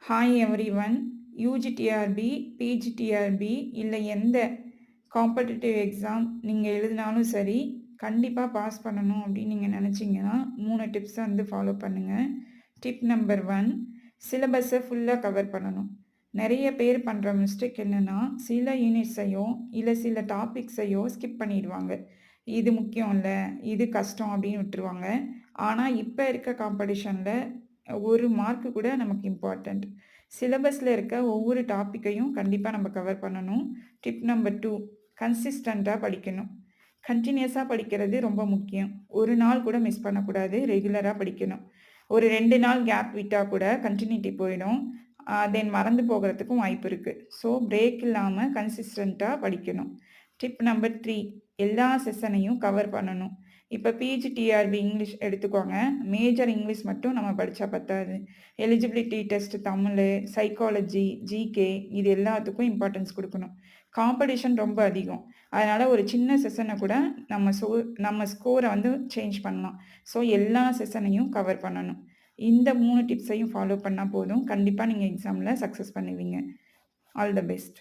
Hi everyone. UGTRB, PGTRB இல்லை எந்த competitive exam நீங்கள் எழுதினாலும் சரி, கண்டிப்பாக பாஸ் பண்ணணும் அப்படின்னு நீங்கள் நினச்சிங்கன்னா 3 டிப்ஸை ஃபாலோ பண்ணுங்கள். டிப் நம்பர் 1, சிலபஸை ஃபுல்லாக கவர் பண்ணணும். நிறைய பேர் பண்ணுற மிஸ்டேக் என்னென்னா, சில யூனிட்ஸையோ இல்லை சில டாபிக்ஸையோ ஸ்கிப் பண்ணிடுவாங்க. இது முக்கியம் இல்லை, இது கஷ்டம் அப்படின்னு விட்டுருவாங்க. ஆனால் இப்போ இருக்க காம்படிஷனில் ஒரு மார்க்கு கூட நமக்கு இம்பார்ட்டண்ட். சிலபஸில் இருக்க ஒவ்வொரு டாப்பிக்கையும் கண்டிப்பாக நம்ம கவர் பண்ணணும். டிப் நம்பர் 2, கன்சிஸ்டண்ட்டாக படிக்கணும். கண்டினியூஸாக படிக்கிறது ரொம்ப முக்கியம். ஒரு நாள் கூட மிஸ் பண்ணக்கூடாது, ரெகுலராக படிக்கணும். ஒரு 2 நாள் கேப் விட்டால் கூட கண்டினியூட்டி போயிடும். தென் மறந்து போகிறதுக்கும் வாய்ப்பு இருக்குது. ஸோ பிரேக் இல்லாமல் கன்சிஸ்டண்ட்டாக படிக்கணும். டிப் நம்பர் 3, எல்லா செஷனையும் கவர் பண்ணணும். இப்போ பிஜிடிஆர்பி இங்கிலீஷ் எடுத்துக்கோங்க. மேஜர் இங்கிலீஷ் மட்டும் நம்ம படித்தா பத்தாது. Eligibility test, Tamil, psychology, GK இது எல்லாத்துக்கும் இம்பார்ட்டன்ஸ் கொடுக்கணும். காம்படிஷன் ரொம்ப அதிகம். அதனால் ஒரு சின்ன செஷனை கூட நம்ம ஸ்கோரை சேஞ்ச் பண்ணலாம். ஸோ எல்லா செஷனையும் கவர் பண்ணணும். இந்த 3 டிப்ஸையும் ஃபாலோ பண்ணால் போதும். கண்டிப்பாக நீங்கள் எக்ஸாமில் சக்ஸஸ் பண்ணுவீங்க. All the best.